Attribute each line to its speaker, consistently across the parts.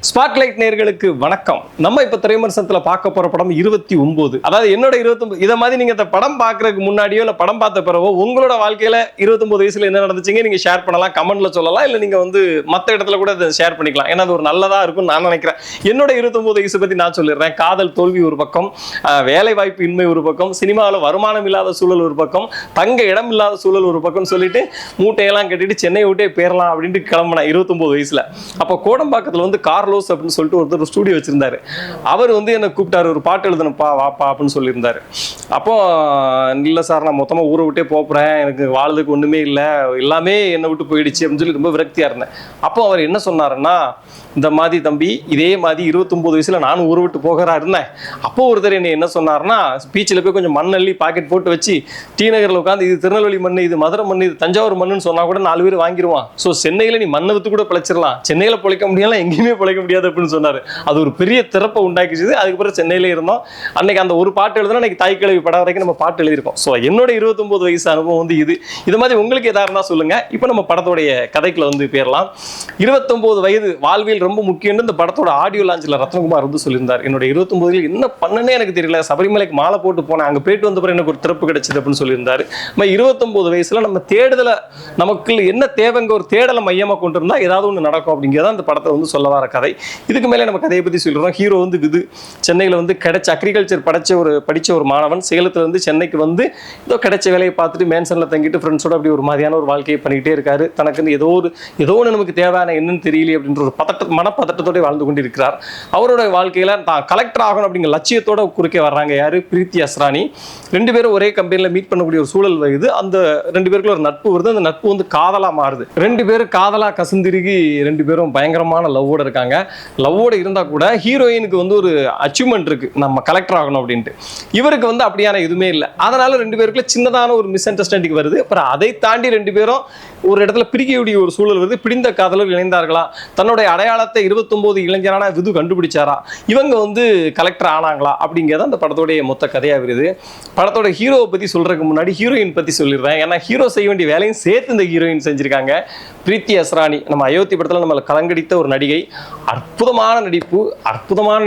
Speaker 1: Spotlight நேயர்களுக்கு வணக்கம். நம்ம இப்ப திரைமர்சனத்துல பார்க்க போற படம் 29. அதாவது என்னோட 29 இதை மாதிரி நீங்க இந்த படம் பார்க்கறதுக்கு முன்னாடியோ இல்ல படம் பார்த்த பிறவோ உங்களோட வாழ்க்கையில 29 வயசுல என்ன நடந்துச்சுங்க நீங்க ஷேர் பண்ணலாம், கமெண்ட்ல சொல்லலாம், இல்ல நீங்க மத்த இடத்துல கூட இதை ஷேர் பண்ணிக்கலாம். ஏன்னா அது ஒரு நல்லதா இருக்கும் நான் நினைக்கிறேன். என்னோட 29 வயசு பத்தி நான் சொல்லிடுறேன். காதல் தோல்வி ஒரு பக்கம், வேலை வாய்ப்பு இன்மை ஒரு பக்கம், சினிமாவில் வருமானம் இல்லாத சூழல் ஒரு பக்கம், தங்க இடம் இல்லாத சூழல் ஒரு பக்கம் சொல்லிட்டு மூட்டையெல்லாம் கட்டிட்டு சென்னை விட்டே பேரலாம் அப்படின்ட்டு கிளம்பினேன் 29 வயசுல. அப்போ கோடம்பாக்கத்துல கார்லோஸ் அப்படின்னு சொல்லிட்டு ஒருத்தர் ஸ்டூடியோ வச்சிருந்தாரு. அவர் என்ன கூப்பிட்டாரு, ஒரு பாட்டு எழுதணும்ப்பா வாப்பா அப்படின்னு சொல்லியிருந்தாரு. அப்போ இல்லை சார், நான் மொத்தமாக ஊரை விட்டே போகிறேன், எனக்கு வாழ்றதுக்கு ஒன்றுமே இல்லை, எல்லாமே என்னை விட்டு போயிடுச்சு அப்படின்னு சொல்லி ரொம்ப விரக்தியாக இருந்தேன். அப்போ அவர் என்ன சொன்னாருன்னா, இந்த மாதிரி தம்பி, இதே மாதிரி 29 வயசுல நானும் ஊரை விட்டு போகிறா இருந்தேன். அப்போ ஒருத்தர் என்ன சொன்னார்னா, பீச்சில் போய் கொஞ்சம் மண்ணள்ளி பாக்கெட் போட்டு வச்சு டி நகரில் உட்காந்து இது திருநெல்வேலி மண், இது மதுரை மண், இது தஞ்சாவூர் மண்ணுன்னு சொன்னா கூட 4 பேர் வாங்கிடுவான். ஸோ சென்னையில் நீ மண்ணை வித்து கூட பிழைச்சிடலாம், சென்னையில் பிழைக்க முடியலாம், எங்கேயுமே பிழைக்க முடியாது அப்படின்னு சொன்னார். அது ஒரு பெரிய திறப்பை உண்டாக்கிச்சு. அதுக்கப்புறம் சென்னையிலே இருந்தோம். அன்னைக்கு அந்த ஒரு பாட்டு எழுதுனா அன்னைக்கு தாய் கிழவி படம் வரைக்கும் நம்ம பாட்டு எழுதியிருக்கோம். ஸோ என்னோட 29 வயசு அனுபவம் இது மாதிரி உங்களுக்கு எதா இருந்தால் சொல்லுங்க. இப்போ நம்ம படத்தோடைய கதைக்குள்ள போயிடலாம். 29 வயது வாழ்வில் ரொம்ப முக்கியம்னு இந்த படத்தோட ஆடியோ லான்ச்சில் ரத்னகுமார் சொல்லியிருந்தார். என்னோட 29 என்ன பண்ணனே எனக்கு தெரியல, சபரிமலைக்கு மாலை போட்டு போனேன், அங்கே போயிட்டு வந்த பிறகு எனக்கு ஒரு திறப்பு கிடைச்சது அப்படின்னு சொல்லியிருந்தாரு. 29 வயசுல நம்ம தேடுதலை, நமக்கு என்ன தேவைங்க ஒரு தேடலை மையமாக கொண்டு இருந்தா ஏதாவது ஒன்று நடக்கும் அப்படிங்கிறத அந்த படத்தை சொல்ல வர கதை. இதுக்கு மேலே நம்ம கதையை பற்றி சொல்கிறோம். ஹீரோ விது சென்னையில் கிடைச்ச அக்ரிகல்ச்சர் படித்த ஒரு மாணவன் சேலத்தில் சென்னைக்கு ஏதோ கிடைச்ச வேலையை பார்த்துட்டு மேன்சனில் தங்கிட்டு ஃப்ரெண்ட்ஸோட அப்படி ஒரு மாதிரியான ஒரு வாழ்க்கையை பண்ணிக்கிட்டே இருக்காரு. தனக்கு ஏதோ ஒன்று நமக்கு தேவையான என்னன்னு தெரியல அப்படின்ற ஒரு மனப்பதட்டத்தோட வாழ்ந்து கொண்டு இருக்கிறார். அவரோட வாழ்க்கையில தான் கலெக்டர் ஆகணும் அப்படிங்கிற லட்சியத்தோட குறுக்கே வர்றாங்க யாரு, பிரீத்தி அஸ்ரானி. 2 பேரும் ஒரே கம்பெனியில் மீட் பண்ணக்கூடிய ஒரு சூழல் வருது. அந்த 2 பேருக்குள்ள ஒரு நட்பு வருது. அந்த நட்பு காதலா மாறுது. 2 பேரும் காதலா கசந்திருகி 2 பேரும் பயங்கரமான லவ்வோட இருக்காங்க. லவ்வோட இருந்தா கூட ஹீரோயினுக்கு ஒரு அச்சீவ்மெண்ட் இருக்கு, நம்ம கலெக்டர் ஆகணும் அப்படின்ட்டு. இவருக்கு அப்படியான எதுவுமே இல்லை. அதனால 2 பேருக்குள்ள சின்னதான ஒரு மிஸ் அண்டர்ஸ்டாண்டிங் வருது. அப்புறம் அதை தாண்டி 2 பேரும் ஒரு இடத்துல பிரிக்கக்கூடிய ஒரு சூழல் வருது. பிடிந்த காதலர் இணைந்தார்களா, தன்னுடைய அடையாளத்தை 29 இளைஞரான விது கண்டுபிடிச்சாரா, இவங்க கலெக்டர் ஆனாங்களா அப்படிங்கிறத அந்த படத்தோடைய மொத்த கதையா வருது. படத்தோட ஹீரோவை பத்தி சொல்றதுக்கு முன்னாடி ஹீரோயின் பத்தி சொல்லிடுறேன். ஏன்னா ஹீரோ செய்ய வேண்டிய வேலையும் சேர்த்து இந்த ஹீரோயின் செஞ்சிருக்காங்க. பிரீத்தி அஸ்ரானி நம்ம அயோத்தி படத்துல நம்மளை கலங்கடித்த ஒரு நடிகை. அற்புதமான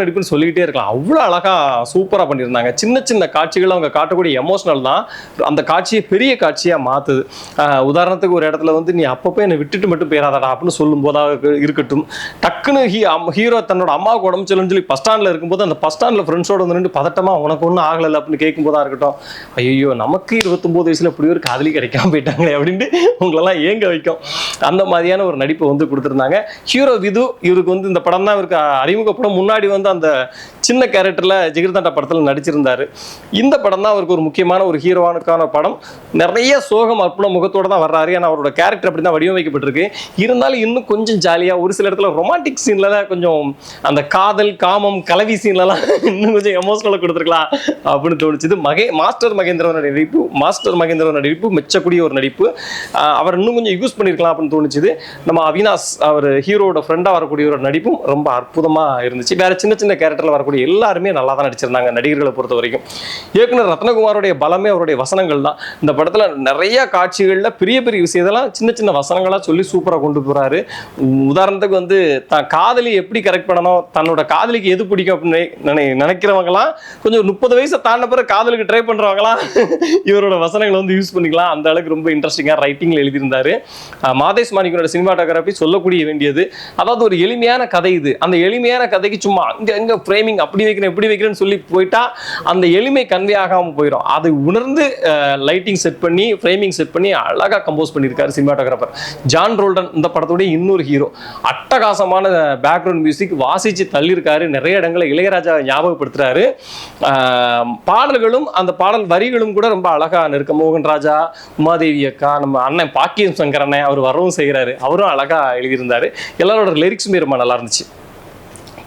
Speaker 1: நடிப்புன்னு சொல்லிக்கிட்டே இருக்கலாம். அவ்வளோ அழகா சூப்பரா பண்ணியிருந்தாங்க. சின்ன சின்ன காட்சிகள் அவங்க காட்டக்கூடிய எமோஷனல் தான் அந்த காட்சியை பெரிய காட்சியா மாத்துது. உதாரணத்துக்கு ஒரு இடத்துல நீ அப்பப்போ என்னை விட்டுட்டு மட்டும் போயிடாதடா அப்படின்னு சொல்லும் போதாக இருக்கட்டும், டக்குன்னு ஹீரோ தன்னோட அம்மாவுக்கு உடம்பு சொல்லணும்னு சொல்லி பஸ் ஸ்டாண்ட்ல இருக்கும்போது அந்த பஸ் ஸ்டாண்ட்ல ஃப்ரெண்ட்ஸோட நின்று பதட்டமா உனக்கு ஒன்றும் ஆகலை அப்படின்னு கேட்கும் போதா இருக்கட்டும், ஐயோ நமக்கு 29 வயசுல இப்படி ஒரு காதலி கிடைக்காம போயிட்டாங்களே அப்படின்ட்டு உங்களெல்லாம் ஏங்க வைக்கும். அந்த மாதிரியான ஒரு நடிப்பை கொடுத்துருந்தாங்க. ஹீரோ விது இவருக்கு இந்த படம் தான் இவருக்கு அறிமுகப்படம். முன்னாடி அந்த சின்ன கேரக்டர்ல ஜிகிர்தண்டா படத்தில் நடிச்சிருந்தாரு. இந்த படம் தான் அவருக்கு ஒரு முக்கியமான ஒரு ஹீரோவானுக்கான படம். நிறைய சோகம் அற்புத முகத்தோட தான் வர்றாரு. ஏன்னா அவரோட கேரக்டர் அப்படி தான் வடிவமைக்கப்பட்டிருக்கு. இருந்தாலும் இன்னும் கொஞ்சம் ஜாலியா ஒரு சில இடத்துல ரொமான்டிக் சீன்ல கொஞ்சம் அந்த காதல் காமம் கலவி சீன்லாம் இன்னும் கொஞ்சம் எமோஷனலா கொடுத்துருக்கலாம் அப்படின்னு தோணுச்சு. மாஸ்டர் மகேந்திரன் நடிப்பு மெச்சக்கூடிய ஒரு நடிப்பு. அவர் இன்னும் கொஞ்சம் யூஸ் பண்ணிருக்கலாம் அப்படின்னு தோணுச்சு. நம்ம அவினாஷ் அவர் ஹீரோட ஃப்ரெண்டா வரக்கூடிய ஒரு நடிப்பும் ரொம்ப அற்புதமா இருந்துச்சு. வேற சின்ன சின்ன கேரக்டர்ல வரக்கூடிய எல்லாருமே நல்லா தான் நடிச்சிருந்தாங்க நடிகர்களை பொறுத்த வரைக்கும். இயக்குனர் ரத்னகுமாரோடைய பலமே அவருடைய வசனங்கள் தான். இந்த படத்துல நிறைய காட்சிகள்ல பெரிய பெரிய விஷயத்தெல்லாம் சின்ன சின்ன வசனங்களா சொல்லி சூப்பரா கொண்டு போறாரு. உதாரணத்துக்கு தான் காதலி எப்படி கரெக்ட் பண்ணணும், தன்னோட காதலிக்கு எது பிடிக்கும் அப்படின்னு நினைக்கிறவங்களாம் கொஞ்சம் 30 வயசை தாண்ட பிறகு காதலுக்கு ட்ரை பண்றவங்களாம் இவரோட வசனங்களை யூஸ் பண்ணிக்கலாம். அந்த அளவுக்கு ரொம்ப இன்ட்ரெஸ்டிங்கா ரைட்டிங்ல எழுதியிருந்தாரு. மாதேஷ் மாணிக்கனோட சினிமாட்டோகிராஃபி சொல்லக்கூடிய வேண்டியது. அதாவது ஒரு எளிமையான கதை இது. அந்த எளிமையான கதைக்கு சும்மா அங்க ஃப்ரேமிங் அப்படி வைக்கிறேன் இப்படி வைக்கிறேன்னு சொல்லி போயிட்டா அந்த எளிமை கன்வே ஆகாம போயிடும். அதை உணர்ந்து லைட்டிங் செட் பண்ணி ஃப்ரேமிங் செட் பண்ணி அழகா கம்போஸ் பண்ணியிருக்காரு சினிமாட்டோகிராஃபர் ஜான் ரோல்டன். இந்த படத்தோடைய இன்னொரு ஹீரோ. அட்டகாசமான பேக்ரவுண்ட் மியூசிக் வாசிச்சு தள்ளியிருக்காரு. நிறைய இடங்களை இளையராஜா ஞாபகப்படுத்துறாரு. பாடல்களும் அந்த பாடல் வரிகளும் கூட ரொம்ப அழகா இருக்க. மோகன் ராஜா, உமாதேவி அக்கா, நம்ம அண்ணன் பாக்கியம் சங்கரனை அவர் வரவும் செய்கிறாரு. அவரும் அழகா எழுதியிருந்தாரு. எல்லாரோட லிரிக்ஸுமே ரொம்ப நல்லா இருந்துச்சு.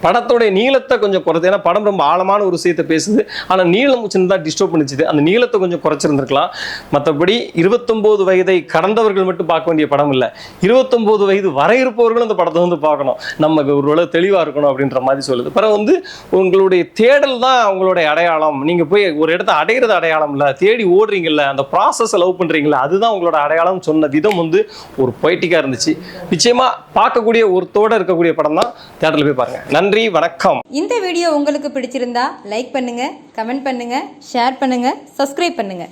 Speaker 1: படத்தோடைய நீளத்தை கொஞ்சம் குறைச்சு, ஏன்னா படம் ரொம்ப ஆழமான ஒரு விஷயத்தை பேசுது, ஆனால் நீளம் சின்னதாக டிஸ்டர்ப் பண்ணிச்சுது, அந்த நீளத்தை கொஞ்சம் குறைச்சிருந்துருக்கலாம். மற்றபடி 29 வயதை கடந்தவர்கள் மட்டும் பார்க்க வேண்டிய படம் இல்லை, 29 வயது வரை இருப்பவர்களும் அந்த படத்தை வந்து பார்க்கணும். நமக்கு ஒரு தெளிவாக இருக்கணும் அப்படின்ற மாதிரி சொல்லுது. பிறகு வந்து உங்களுடைய தேடல் தான் உங்களுடைய அடையாளம். நீங்கள் போய் ஒரு இடத்த அடையிறது அடையாளம் இல்லை, தேடி ஓடுறீங்கல்ல, அந்த ப்ராசஸை லவ் பண்ணுறீங்களா, அதுதான் உங்களோட அடையாளம் சொன்ன விதம் வந்து ஒரு பொய்ட்டிக்காக இருந்துச்சு. நிச்சயமாக பார்க்கக்கூடிய ஒருத்தோட இருக்கக்கூடிய படம் தான், தேட்டரில் போய் பாருங்க. நன்றி, வணக்கம்.
Speaker 2: இந்த வீடியோ உங்களுக்கு பிடிச்சிருந்தா லைக் பண்ணுங்க, கமெண்ட் பண்ணுங்க, ஷேர் பண்ணுங்க, சப்ஸ்கிரைப் பண்ணுங்க.